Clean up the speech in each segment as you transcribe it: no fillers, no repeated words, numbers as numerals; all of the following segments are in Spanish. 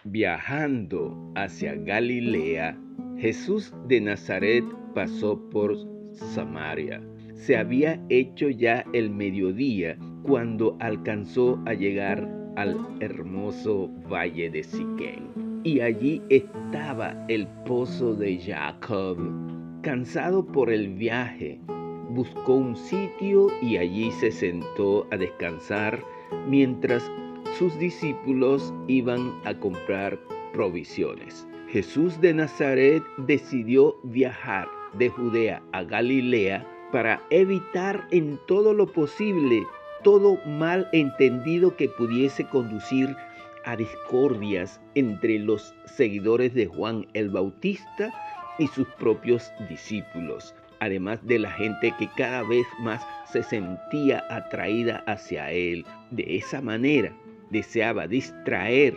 Viajando hacia Galilea, Jesús de Nazaret pasó por Samaria. Se había hecho ya el mediodía cuando alcanzó a llegar al hermoso valle de Siquén. Y allí estaba el pozo de Jacob. Cansado por el viaje, buscó un sitio y allí se sentó a descansar mientras sus discípulos iban a comprar provisiones. Jesús de Nazaret decidió viajar de Judea a Galilea para evitar en todo lo posible todo mal entendido que pudiese conducir a discordias entre los seguidores de Juan el Bautista y sus propios discípulos, además de la gente que cada vez más se sentía atraída hacia él. De esa manera deseaba distraer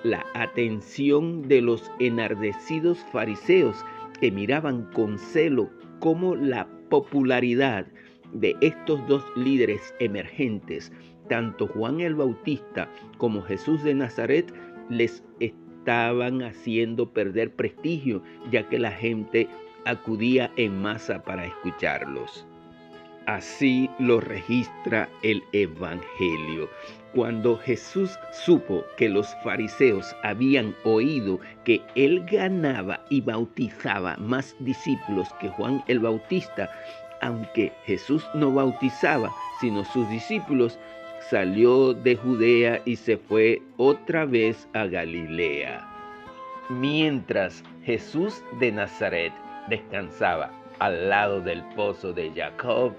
la atención de los enardecidos fariseos que miraban con celo cómo la popularidad de estos dos líderes emergentes, tanto Juan el Bautista como Jesús de Nazaret, les estaban haciendo perder prestigio, ya que la gente acudía en masa para escucharlos. Así lo registra el Evangelio. Cuando Jesús supo que los fariseos habían oído que él ganaba y bautizaba más discípulos que Juan el Bautista, aunque Jesús no bautizaba, sino sus discípulos, salió de Judea y se fue otra vez a Galilea. Mientras Jesús de Nazaret descansaba al lado del pozo de Jacob,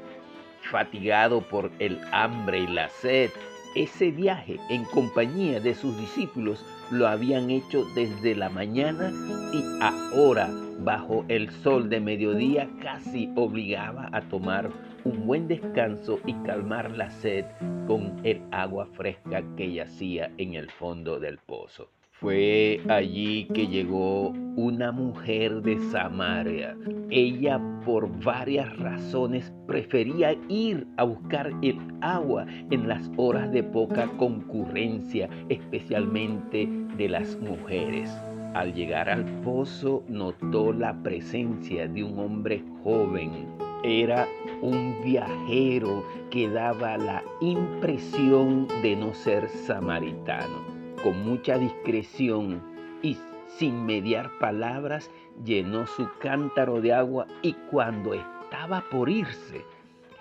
fatigado por el hambre y la sed, ese viaje en compañía de sus discípulos lo habían hecho desde la mañana y ahora, bajo el sol de mediodía, casi obligaba a tomar un buen descanso y calmar la sed con el agua fresca que yacía en el fondo del pozo. Fue allí que llegó una mujer de Samaria. Ella, por varias razones, prefería ir a buscar el agua en las horas de poca concurrencia, especialmente de las mujeres. Al llegar al pozo, notó la presencia de un hombre joven. Era un viajero que daba la impresión de no ser samaritano. Con mucha discreción y sin mediar palabras, llenó su cántaro de agua y cuando estaba por irse,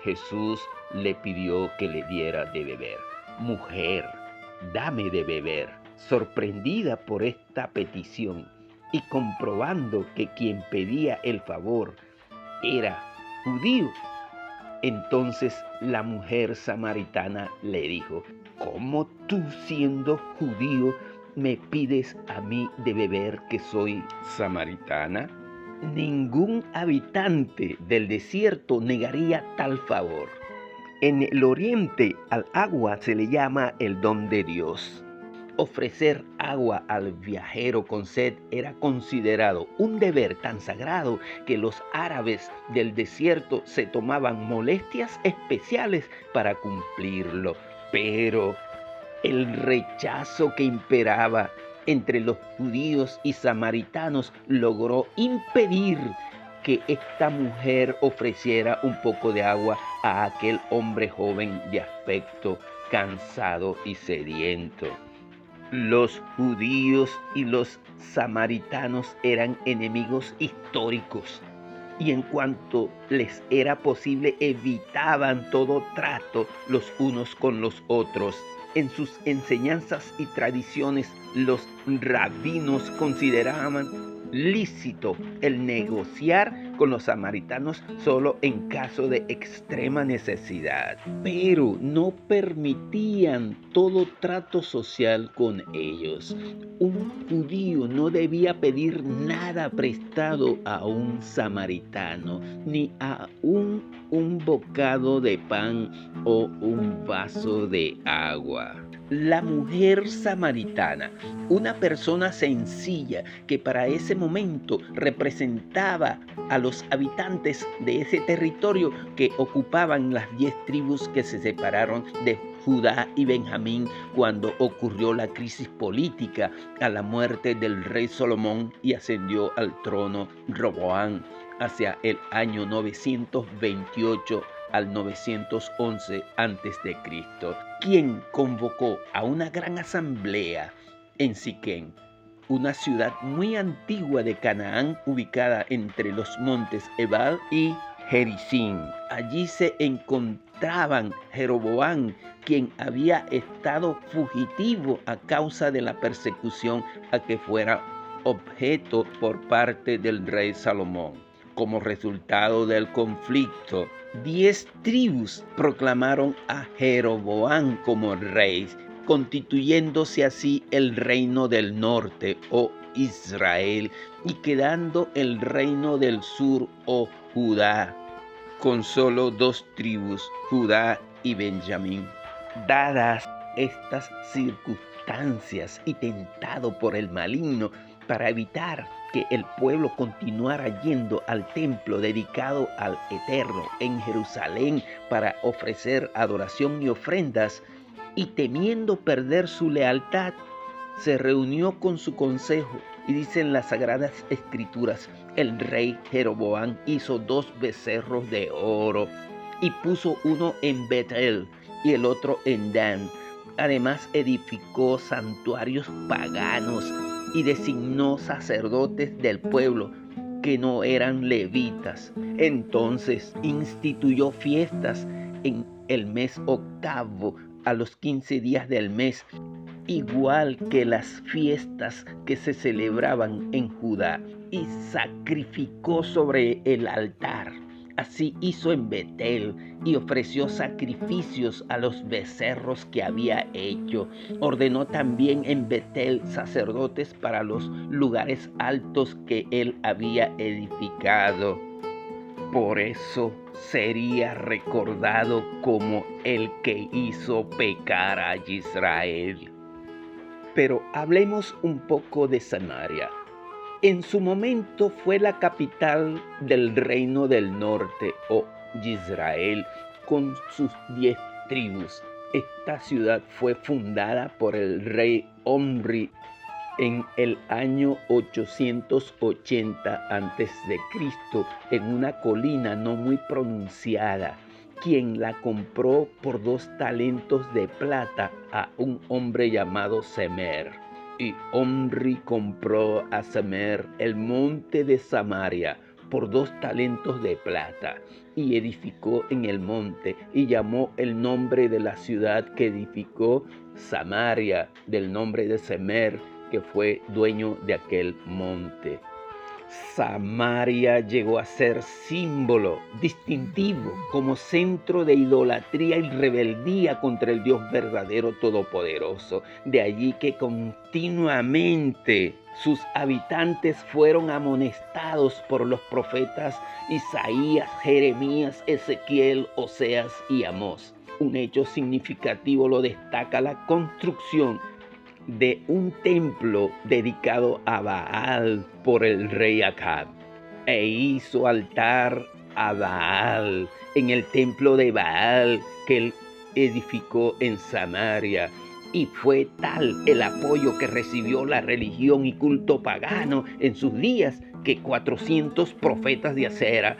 Jesús le pidió que le diera de beber. Mujer, dame de beber. Sorprendida por esta petición y comprobando que quien pedía el favor era judío, entonces la mujer samaritana le dijo: ¿cómo tú, siendo judío, me pides a mí de beber que soy samaritana? Ningún habitante del desierto negaría tal favor. En el oriente al agua se le llama el don de Dios. Ofrecer agua al viajero con sed era considerado un deber tan sagrado que los árabes del desierto se tomaban molestias especiales para cumplirlo. Pero el rechazo que imperaba entre los judíos y samaritanos logró impedir que esta mujer ofreciera un poco de agua a aquel hombre joven de aspecto cansado y sediento. Los judíos y los samaritanos eran enemigos históricos y en cuanto les era posible evitaban todo trato los unos con los otros. En sus enseñanzas y tradiciones, los rabinos consideraban lícito el negociar con los samaritanos solo en caso de extrema necesidad, pero no permitían todo trato social con ellos. Un judío no debía pedir nada prestado a un samaritano, ni aún un bocado de pan o un vaso de agua. La mujer samaritana, una persona sencilla que para ese momento representaba a los habitantes de ese territorio que ocupaban las 10 tribus que se separaron de Judá y Benjamín cuando ocurrió la crisis política a la muerte del rey Salomón y ascendió al trono Roboam hacia el año 928 al 911 a.C., quien convocó a una gran asamblea en Siquem, una ciudad muy antigua de Canaán ubicada entre los montes Ebal y Gerizim. Allí se encontraban Jeroboam, quien había estado fugitivo a causa de la persecución a que fuera objeto por parte del rey Salomón. Como resultado del conflicto, 10 tribus proclamaron a Jeroboam como rey, constituyéndose así el reino del norte o Israel y quedando el reino del sur o Judá, con solo 2 tribus, Judá y Benjamín. Dadas estas circunstancias y tentado por el maligno para evitar que el pueblo continuara yendo al templo dedicado al Eterno en Jerusalén para ofrecer adoración y ofrendas, y temiendo perder su lealtad, se reunió con su consejo y dicen las Sagradas Escrituras, el rey Jeroboam hizo 2 becerros de oro y puso uno en Betel y el otro en Dan. Además edificó santuarios paganos y designó sacerdotes del pueblo que no eran levitas. Entonces instituyó fiestas en el mes 8 a los 15 días del mes, igual que las fiestas que se celebraban en Judá, y sacrificó sobre el altar. Así hizo en Betel y ofreció sacrificios a los becerros que había hecho. Ordenó también en Betel sacerdotes para los lugares altos que él había edificado. Por eso sería recordado como el que hizo pecar a Israel. Pero hablemos un poco de Samaria. En su momento fue la capital del reino del norte o Israel con sus 10 tribus. Esta ciudad fue fundada por el rey Omri en el año 880 a.C. en una colina no muy pronunciada, quien la compró por 2 talentos de plata a un hombre llamado Semer. Y Omri compró a Semer el monte de Samaria por 2 talentos de plata y edificó en el monte y llamó el nombre de la ciudad que edificó Samaria, del nombre de Semer, que fue dueño de aquel monte. Samaria llegó a ser símbolo distintivo como centro de idolatría y rebeldía contra el Dios verdadero todopoderoso. De allí que continuamente sus habitantes fueron amonestados por los profetas Isaías, Jeremías, Ezequiel, Oseas y Amós. Un hecho significativo lo destaca la construcción de un templo dedicado a Baal por el rey Acab, e hizo altar a Baal en el templo de Baal que él edificó en Samaria. Y fue tal el apoyo que recibió la religión y culto pagano en sus días que 400 profetas de Acera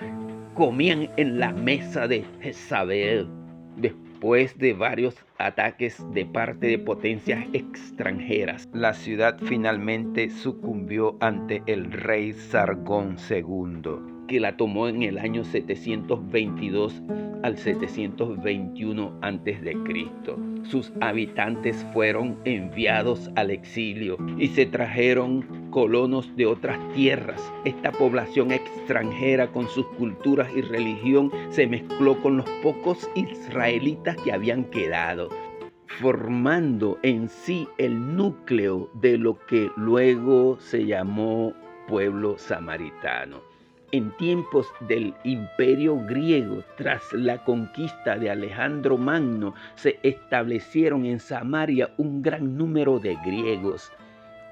comían en la mesa de Jezabel. Después de varios ataques de parte de potencias extranjeras, la ciudad finalmente sucumbió ante el rey Sargón II, que la tomó en el año 722 al 721 a.C. Sus habitantes fueron enviados al exilio y se trajeron colonos de otras tierras. Esta población extranjera con sus culturas y religión se mezcló con los pocos israelitas que habían quedado, formando en sí el núcleo de lo que luego se llamó pueblo samaritano. En tiempos del Imperio griego, tras la conquista de Alejandro Magno, se establecieron en Samaria un gran número de griegos.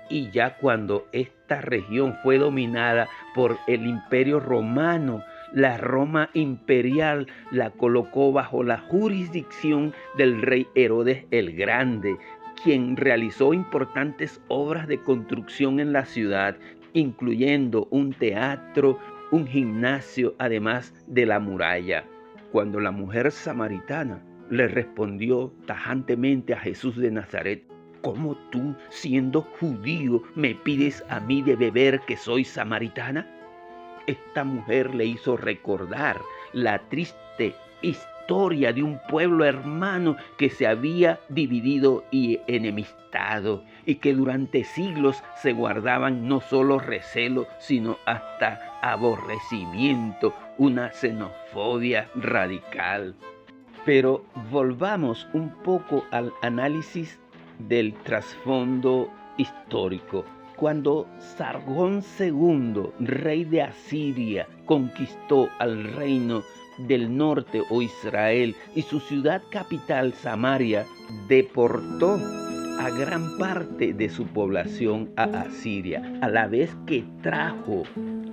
Y ya cuando esta región fue dominada por el Imperio Romano, La Roma imperial la colocó bajo la jurisdicción del rey Herodes el Grande, quien realizó importantes obras de construcción en la ciudad, incluyendo un teatro, un gimnasio, además de la muralla. Cuando la mujer samaritana le respondió tajantemente a Jesús de Nazaret: ¿cómo tú, siendo judío, me pides a mí de beber que soy samaritana? Esta mujer le hizo recordar la triste historia de un pueblo hermano que se había dividido y enemistado, y que durante siglos se guardaban no solo recelo, sino hasta aborrecimiento, una xenofobia radical. Pero volvamos un poco al análisis del trasfondo histórico. Cuando Sargón II, rey de Asiria, conquistó al reino del norte o Israel y su ciudad capital, Samaria, deportó a gran parte de su población a Asiria, a la vez que trajo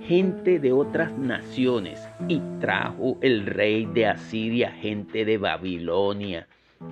gente de otras naciones, y trajo el rey de Asiria gente de Babilonia,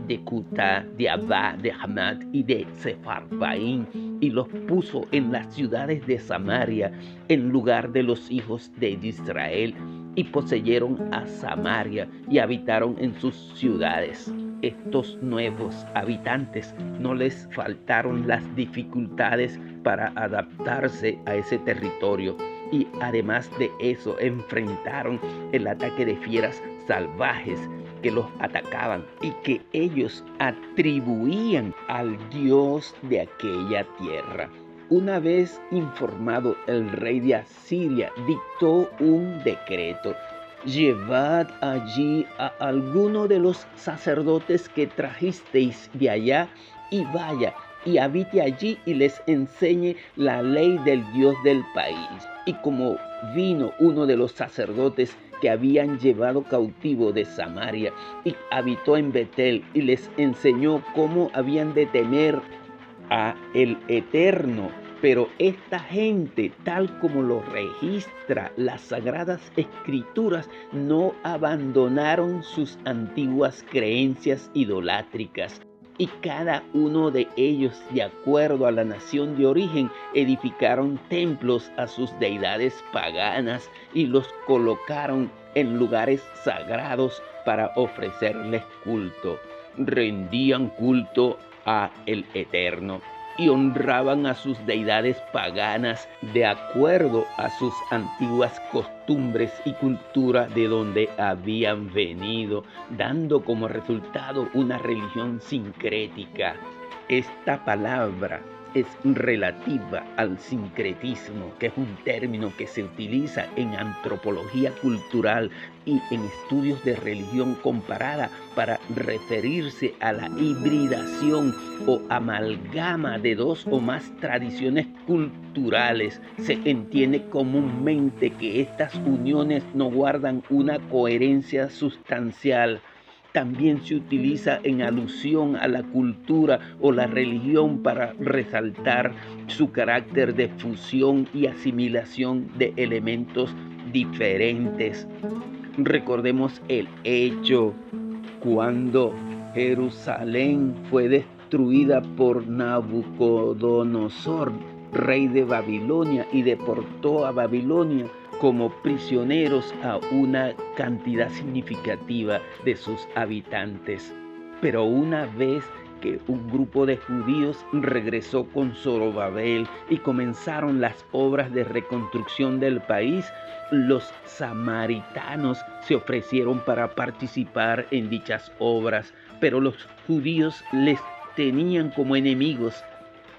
de Cutá, de Abá, de Hamad y de Sefarbaín, y los puso en las ciudades de Samaria en lugar de los hijos de Israel, y poseyeron a Samaria y habitaron en sus ciudades. Estos nuevos habitantes no les faltaron las dificultades para adaptarse a ese territorio, y además de eso enfrentaron el ataque de fieras salvajes que los atacaban y que ellos atribuían al Dios de aquella tierra. Una vez informado, el rey de Asiria dictó un decreto: llevad allí a alguno de los sacerdotes que trajisteis de allá, y vaya y habite allí y les enseñe la ley del Dios del país. Y como vino uno de los sacerdotes que habían llevado cautivo de Samaria y habitó en Betel, y les enseñó cómo habían de temer a el Eterno. Pero esta gente, tal como lo registra las Sagradas Escrituras, no abandonaron sus antiguas creencias idolátricas. Y cada uno de ellos, de acuerdo a la nación de origen, edificaron templos a sus deidades paganas y los colocaron en lugares sagrados para ofrecerles culto. Rendían culto a el Eterno y honraban a sus deidades paganas de acuerdo a sus antiguas costumbres y cultura de donde habían venido, dando como resultado una religión sincrética. Esta palabra es relativa al sincretismo, que es un término que se utiliza en antropología cultural y en estudios de religión comparada para referirse a la hibridación o amalgama de dos o más tradiciones culturales. Se entiende comúnmente que estas uniones no guardan una coherencia sustancial. También se utiliza en alusión a la cultura o la religión para resaltar su carácter de fusión y asimilación de elementos diferentes. Recordemos el hecho cuando Jerusalén fue destruida por Nabucodonosor, rey de Babilonia, y deportó a Babilonia como prisioneros a una cantidad significativa de sus habitantes. Pero una vez que un grupo de judíos regresó con Zorobabel y comenzaron las obras de reconstrucción del país, los samaritanos se ofrecieron para participar en dichas obras, pero los judíos les tenían como enemigos,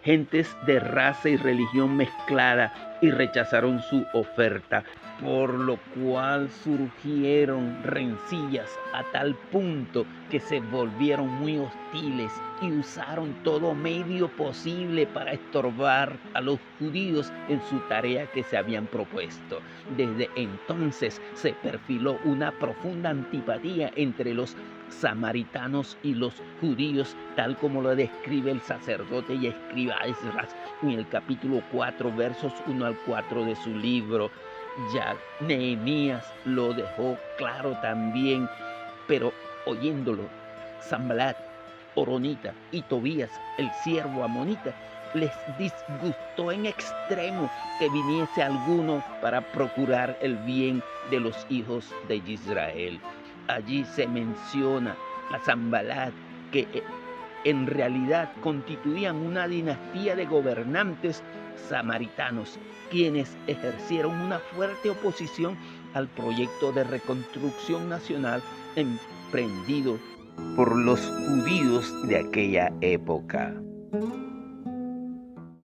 gentes de raza y religión mezclada, y rechazaron su oferta, por lo cual surgieron rencillas a tal punto que se volvieron muy hostiles y usaron todo medio posible para estorbar a los judíos en su tarea que se habían propuesto. Desde entonces se perfiló una profunda antipatía entre los samaritanos y los judíos, tal como lo describe el sacerdote y escriba Esdras en el capítulo 4, versos 1 al 4 de su libro. Ya Nehemías lo dejó claro también, pero oyéndolo, Sanballat, Horonita y Tobías, el siervo amonita, les disgustó en extremo que viniese alguno para procurar el bien de los hijos de Israel. Allí se menciona a Sanballat, que en realidad constituían una dinastía de gobernantes samaritanos, quienes ejercieron una fuerte oposición al proyecto de reconstrucción nacional emprendido por los judíos de aquella época.